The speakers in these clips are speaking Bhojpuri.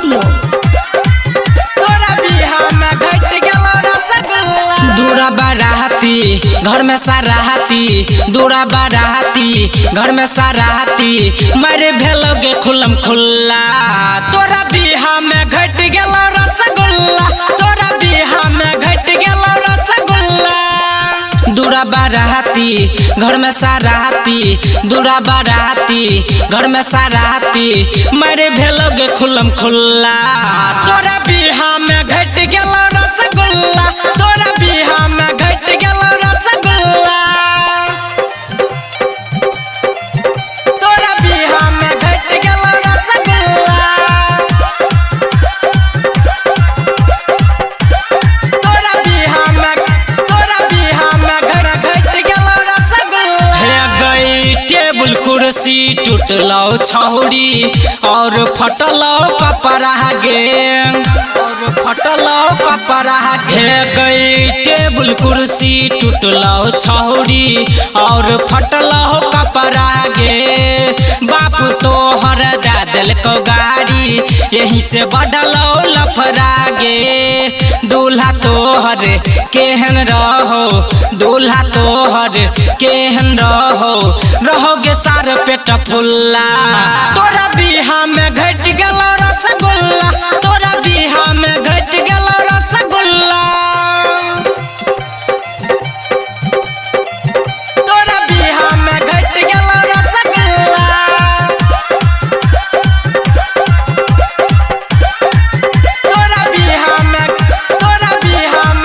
स्टूडियो। तोरा बिहा में घट गेलो रसगुल्ला। दूरा बाराती घर में सराहती, दूरा बाराती घर में सराहती, मारे भेलोगे खुलम खुल्ला। तोरा बिहा में घट गेलो रसगुल्ला, तोरा बिहा में घट गेलो रसगुल्ला। दूरा बाराती घर में सराहती, दूरा बाराती घर में सराहती, मारे भेलोगे खुलम खुल्ला। तोरा बिहा में घट गेलो रसगुल्ला, तोरा बिहा में घट गेलो रसगुल्ला। तोरा बिहा में घट गेलो रसगुल्ला। तोरा बिहा में घट गेलो रसगुल्ला। हे गई टेबुल कुर्सी टूटलो छौरी और फटलो कपड़ा गे, और फटलो कपड़ा गे। गई टेबुल कुर्सी टूटलो छौरी और फटलो कपड़ा गे। बापू तोहर दे देलको गाड़ी, यही से बढ़लो लफड़ा गे। दूल्हा तोहर केहन रहो, दूल्हा तोहर केहन रहो, रहोगे सार पेट फुल्ला। तोरा बिहा में घट गेलो रसगुल्ला, तोरा बिहा में घट गेलो रसगुल्ला। तोरा बिहा में घट गेलो रसगुल्ला। तोरा बिहा में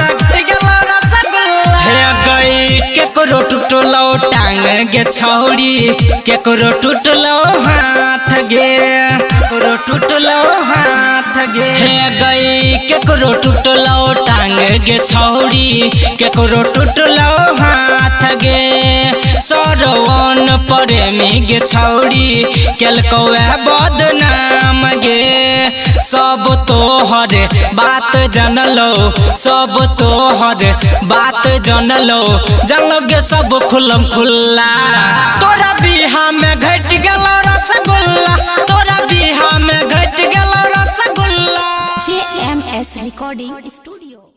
घट गेलो रसगुल्ला। हे गई केकरो टूटलो टांग गे छौरी, केकरो टूटलो हाथ गे, केकरो टूटलो हाथ गे। हे गई केकरो टूटलो टांग गे छौरी, केकरो टूटलो हाथ गे। सरवन प्रेमी गे छौरी केलको बदनाम गे। सब तोहर बात जानलो, सब तोहर बात जानलो, जानलोगे सब खुलम खुल्ला। तोरा बिहा में घट गेलो रसगुल्ला, तोरा बिहा में घट गेलो रसगुल्ला। JMS recording studio.